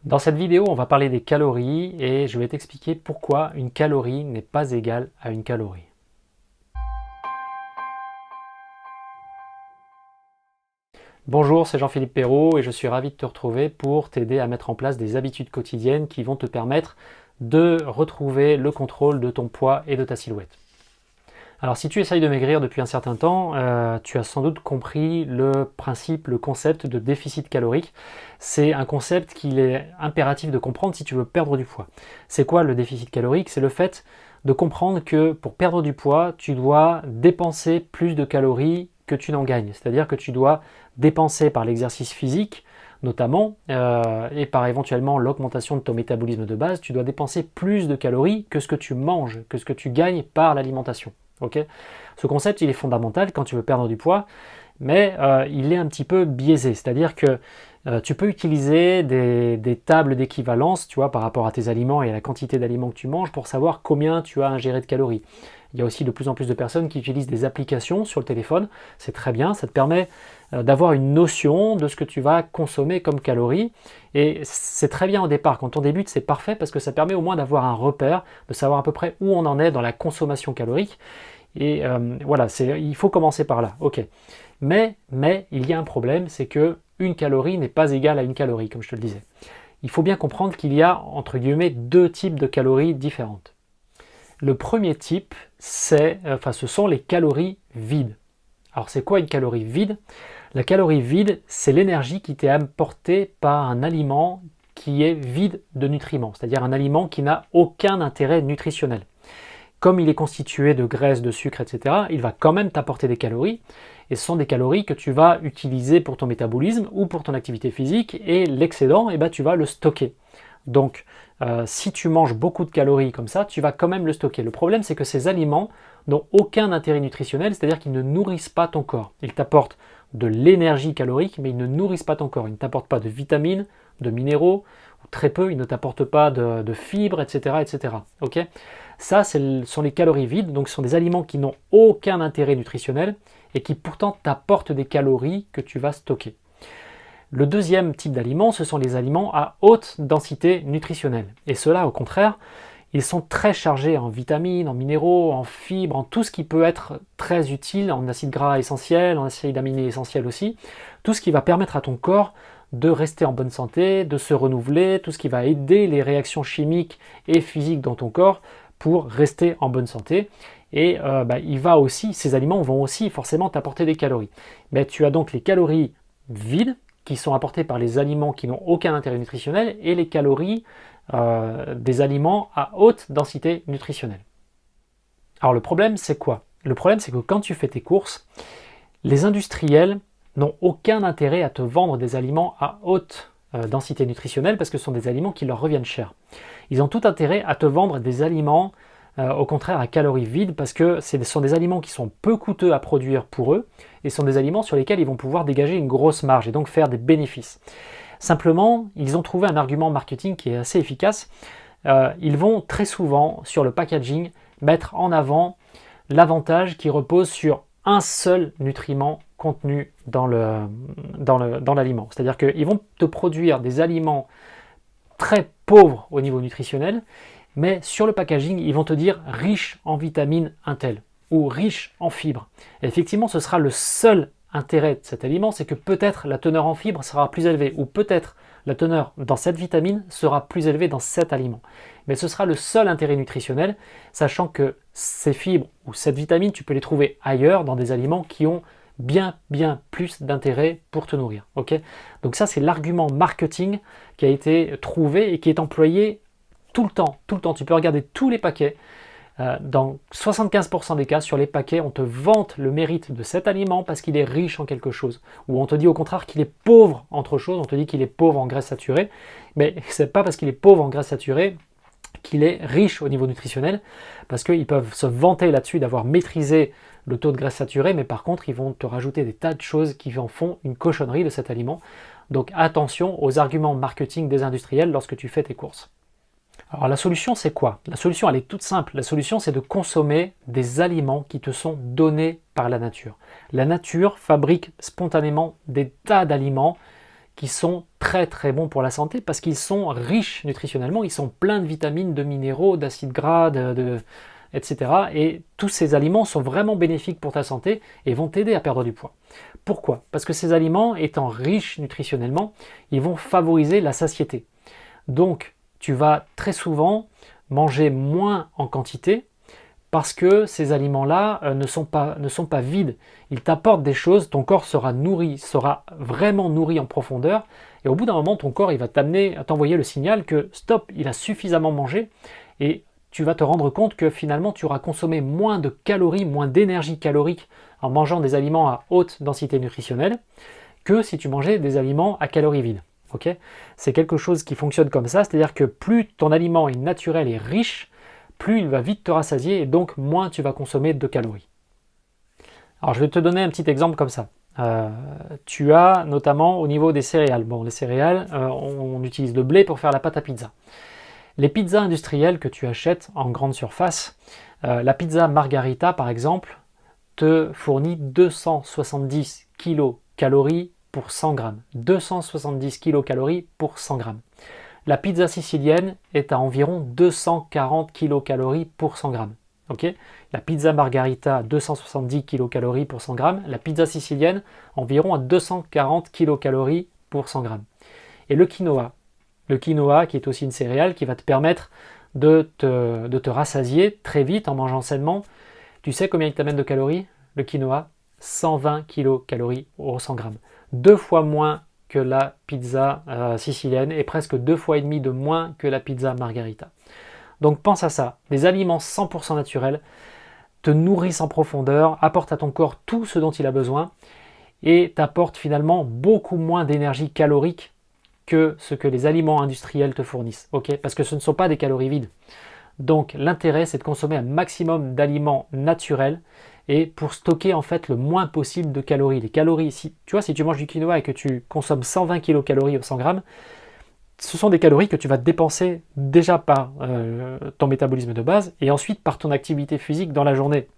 Dans cette vidéo, on va parler des calories et je vais t'expliquer pourquoi une calorie n'est pas égale à une calorie. Bonjour, c'est Jean-Philippe Perrault et je suis ravi de te retrouver pour t'aider à mettre en place des habitudes quotidiennes qui vont te permettre de retrouver le contrôle de ton poids et de ta silhouette. Alors si tu essayes de maigrir depuis un certain temps, tu as sans doute compris le principe, le concept de déficit calorique. C'est un concept qu'il est impératif de comprendre si tu veux perdre du poids. C'est quoi le déficit calorique? C'est le fait de comprendre que pour perdre du poids, tu dois dépenser plus de calories que tu n'en gagnes. C'est-à-dire que tu dois dépenser par l'exercice physique, notamment, et par éventuellement l'augmentation de ton métabolisme de base, tu dois dépenser plus de calories que ce que tu manges, que ce que tu gagnes par l'alimentation. Okay, ce concept il est fondamental quand tu veux perdre du poids, mais il est un petit peu biaisé, c'est-à-dire que tu peux utiliser des tables d'équivalence, tu vois, par rapport à tes aliments et à la quantité d'aliments que tu manges pour savoir combien tu as ingéré de calories. Il y a aussi de plus en plus de personnes qui utilisent des applications sur le téléphone, c'est très bien, ça te permet d'avoir une notion de ce que tu vas consommer comme calories, et c'est très bien au départ, quand on débute c'est parfait parce que ça permet au moins d'avoir un repère, de savoir à peu près où on en est dans la consommation calorique, et voilà, il faut commencer par là, ok. Mais il y a un problème, c'est que une calorie n'est pas égale à une calorie, comme je te le disais. Il faut bien comprendre qu'il y a, entre guillemets, deux types de calories différentes. Le premier type, ce sont les calories vides. Alors c'est quoi une calorie vide? La calorie vide, c'est l'énergie qui t'est apportée par un aliment qui est vide de nutriments, c'est-à-dire un aliment qui n'a aucun intérêt nutritionnel. Comme il est constitué de graisse, de sucre, etc., il va quand même t'apporter des calories, et ce sont des calories que tu vas utiliser pour ton métabolisme ou pour ton activité physique, et l'excédent, tu vas le stocker. Donc, si tu manges beaucoup de calories comme ça, tu vas quand même le stocker. Le problème, c'est que ces aliments n'ont aucun intérêt nutritionnel, c'est-à-dire qu'ils ne nourrissent pas ton corps. Ils t'apportent de l'énergie calorique, mais ils ne nourrissent pas ton corps. Ils ne t'apportent pas de vitamines, de minéraux, ou très peu, ils ne t'apportent pas de fibres, etc. etc. Okay, ça, sont les calories vides, donc ce sont des aliments qui n'ont aucun intérêt nutritionnel et qui pourtant t'apportent des calories que tu vas stocker. Le deuxième type d'aliments, ce sont les aliments à haute densité nutritionnelle. Et ceux-là, au contraire, ils sont très chargés en vitamines, en minéraux, en fibres, en tout ce qui peut être très utile, en acides gras essentiels, en acides aminés essentiels aussi, tout ce qui va permettre à ton corps de rester en bonne santé, de se renouveler, tout ce qui va aider les réactions chimiques et physiques dans ton corps pour rester en bonne santé. Et ces aliments vont aussi forcément t'apporter des calories. Mais tu as donc les calories vides, qui sont apportées par les aliments qui n'ont aucun intérêt nutritionnel, et les calories des aliments à haute densité nutritionnelle. Alors le problème, c'est quoi? Le problème, c'est que quand tu fais tes courses, les industriels n'ont aucun intérêt à te vendre des aliments à haute densité nutritionnelle parce que ce sont des aliments qui leur reviennent cher. Ils ont tout intérêt à te vendre des aliments au contraire à calories vides parce que ce sont des aliments qui sont peu coûteux à produire pour eux et ce sont des aliments sur lesquels ils vont pouvoir dégager une grosse marge et donc faire des bénéfices. Simplement, ils ont trouvé un argument marketing qui est assez efficace. Ils vont très souvent sur le packaging mettre en avant l'avantage qui repose sur un seul nutriment contenu dans l'aliment. C'est-à-dire qu'ils vont te produire des aliments très pauvres au niveau nutritionnel, mais sur le packaging, ils vont te dire riche en vitamine un tel ou riche en fibres. Et effectivement, ce sera le seul intérêt de cet aliment, c'est que peut-être la teneur en fibres sera plus élevée ou peut-être la teneur dans cette vitamine sera plus élevée dans cet aliment. Mais ce sera le seul intérêt nutritionnel, sachant que ces fibres ou cette vitamine, tu peux les trouver ailleurs dans des aliments qui ont bien plus d'intérêt pour te nourrir. Okay, donc ça, c'est l'argument marketing qui a été trouvé et qui est employé tout le temps. Tu peux regarder tous les paquets. Dans 75% des cas, sur les paquets, on te vante le mérite de cet aliment parce qu'il est riche en quelque chose. Ou on te dit au contraire qu'il est pauvre en autre chose, on te dit qu'il est pauvre en graisses saturées. Mais c'est pas parce qu'il est pauvre en graisses saturées qu'il est riche au niveau nutritionnel, parce qu'ils peuvent se vanter là-dessus d'avoir maîtrisé le taux de graisse saturée, mais par contre, ils vont te rajouter des tas de choses qui en font une cochonnerie de cet aliment. Donc attention aux arguments marketing des industriels lorsque tu fais tes courses. Alors la solution, c'est quoi? La solution, elle est toute simple. La solution, c'est de consommer des aliments qui te sont donnés par la nature. La nature fabrique spontanément des tas d'aliments qui sont très très bons pour la santé parce qu'ils sont riches nutritionnellement, ils sont pleins de vitamines, de minéraux, d'acides gras, etc. Et tous ces aliments sont vraiment bénéfiques pour ta santé et vont t'aider à perdre du poids. Pourquoi? Parce que ces aliments, étant riches nutritionnellement, ils vont favoriser la satiété. Donc, tu vas très souvent manger moins en quantité parce que ces aliments-là ne sont pas vides. Ils t'apportent des choses, ton corps sera nourri, sera vraiment nourri en profondeur, et au bout d'un moment, ton corps il va t'envoyer le signal que stop, il a suffisamment mangé, et tu vas te rendre compte que finalement tu auras consommé moins de calories, moins d'énergie calorique en mangeant des aliments à haute densité nutritionnelle que si tu mangeais des aliments à calories vides. Okay, c'est quelque chose qui fonctionne comme ça, c'est-à-dire que plus ton aliment est naturel et riche, plus il va vite te rassasier et donc moins tu vas consommer de calories. Alors je vais te donner un petit exemple comme ça. Tu as notamment au niveau des céréales. Bon, les céréales, on utilise le blé pour faire la pâte à pizza. Les pizzas industrielles que tu achètes en grande surface, la pizza Margarita par exemple, te fournit 270 kilocalories pour 100 grammes. 270 kilocalories pour 100 grammes. La pizza sicilienne est à environ 240 kilocalories pour 100 grammes. Okay, la pizza Margarita, 270 kilocalories pour 100 grammes. La pizza sicilienne, environ à 240 kilocalories pour 100 grammes. Et le quinoa qui est aussi une céréale qui va te permettre de te rassasier très vite en mangeant sainement. Tu sais combien il t'amène de calories? Le quinoa, 120 kilocalories au 100 grammes. 2 fois moins que la pizza sicilienne et presque 2 fois et demi de moins que la pizza Margarita. Donc pense à ça, des aliments 100% naturels te nourrissent en profondeur, apportent à ton corps tout ce dont il a besoin et t'apportent finalement beaucoup moins d'énergie calorique que ce que les aliments industriels te fournissent. Okay, parce que ce ne sont pas des calories vides. Donc l'intérêt c'est de consommer un maximum d'aliments naturels et pour stocker en fait le moins possible de calories. Les calories, si tu manges du quinoa et que tu consommes 120 kilocalories au 100 grammes, ce sont des calories que tu vas dépenser déjà par ton métabolisme de base et ensuite par ton activité physique dans la journée.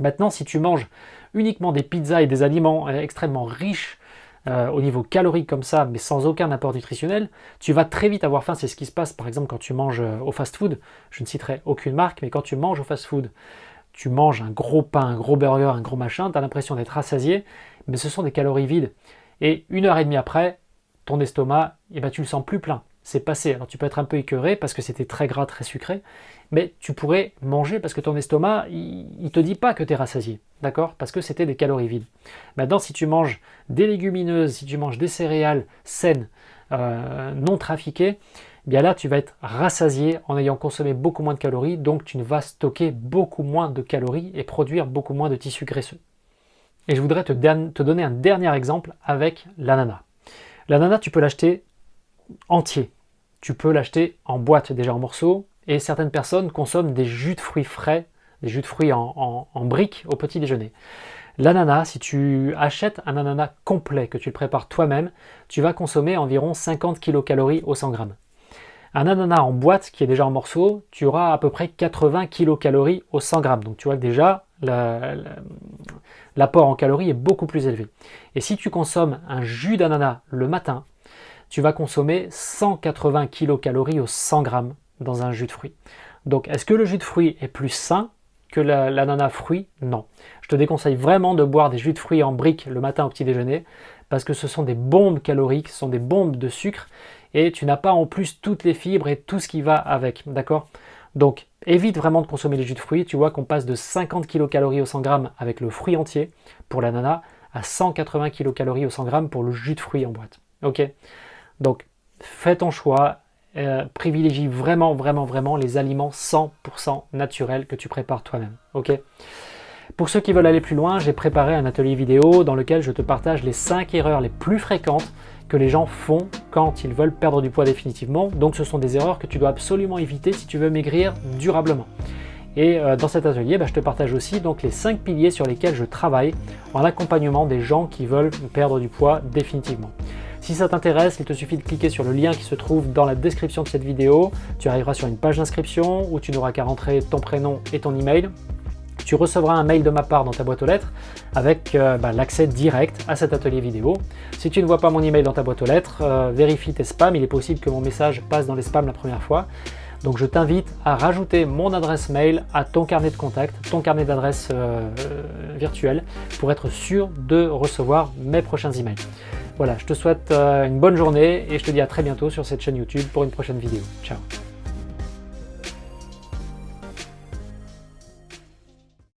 Maintenant, si tu manges uniquement des pizzas et des aliments extrêmement riches au niveau calorique comme ça, mais sans aucun apport nutritionnel, tu vas très vite avoir faim. C'est ce qui se passe par exemple quand tu manges au fast-food. Je ne citerai aucune marque, mais quand tu manges au fast-food, tu manges un gros pain, un gros burger, un gros machin, tu as l'impression d'être rassasié, mais ce sont des calories vides. Et 1h30 après, ton estomac, tu le sens plus plein. C'est passé. Alors tu peux être un peu écœuré parce que c'était très gras, très sucré, mais tu pourrais manger parce que ton estomac, il te dit pas que tu es rassasié, d'accord? Parce que c'était des calories vides. Maintenant, si tu manges des légumineuses, si tu manges des céréales saines, non trafiquées, bien là tu vas être rassasié en ayant consommé beaucoup moins de calories, donc tu vas stocker beaucoup moins de calories et produire beaucoup moins de tissus graisseux. Et je voudrais te donner un dernier exemple avec l'ananas. L'ananas, tu peux l'acheter entier, tu peux l'acheter en boîte, déjà en morceaux, et certaines personnes consomment des jus de fruits frais, des jus de fruits en briques au petit déjeuner. L'ananas, si tu achètes un ananas complet, que tu le prépares toi-même, tu vas consommer environ 50 kilocalories au 100 grammes. Un ananas en boîte qui est déjà en morceaux, tu auras à peu près 80 kilocalories au 100 grammes. Donc tu vois que déjà l'apport en calories est beaucoup plus élevé. Et si tu consommes un jus d'ananas le matin, tu vas consommer 180 kilocalories au 100 grammes dans un jus de fruits. Donc est-ce que le jus de fruits est plus sain que l'ananas fruit? Non. Je te déconseille vraiment de boire des jus de fruits en briques le matin au petit déjeuner parce que ce sont des bombes caloriques, ce sont des bombes de sucre et tu n'as pas en plus toutes les fibres et tout ce qui va avec, d'accord? Donc évite vraiment de consommer les jus de fruits. Tu vois qu'on passe de 50 kilocalories au 100 grammes avec le fruit entier pour l'ananas à 180 kilocalories au 100 grammes pour le jus de fruits en boîte. Ok? Donc fais ton choix. Privilégie vraiment les aliments 100% naturels que tu prépares toi-même. Ok. Pour ceux qui veulent aller plus loin, j'ai préparé un atelier vidéo dans lequel je te partage les 5 erreurs les plus fréquentes que les gens font quand ils veulent perdre du poids définitivement. Donc ce sont des erreurs que tu dois absolument éviter si tu veux maigrir durablement. Et dans cet atelier, je te partage aussi donc les 5 piliers sur lesquels je travaille en accompagnement des gens qui veulent perdre du poids définitivement. Si ça t'intéresse, il te suffit de cliquer sur le lien qui se trouve dans la description de cette vidéo. Tu arriveras sur une page d'inscription où tu n'auras qu'à rentrer ton prénom et ton email. tu recevras un mail de ma part dans ta boîte aux lettres avec l'accès direct à cet atelier vidéo. Si tu ne vois pas mon email dans ta boîte aux lettres, vérifie tes spams, il est possible que mon message passe dans les spams la première fois. Donc je t'invite à rajouter mon adresse mail à ton carnet de contact, ton carnet d'adresse virtuel, pour être sûr de recevoir mes prochains emails. Voilà, je te souhaite une bonne journée et je te dis à très bientôt sur cette chaîne YouTube pour une prochaine vidéo. Ciao!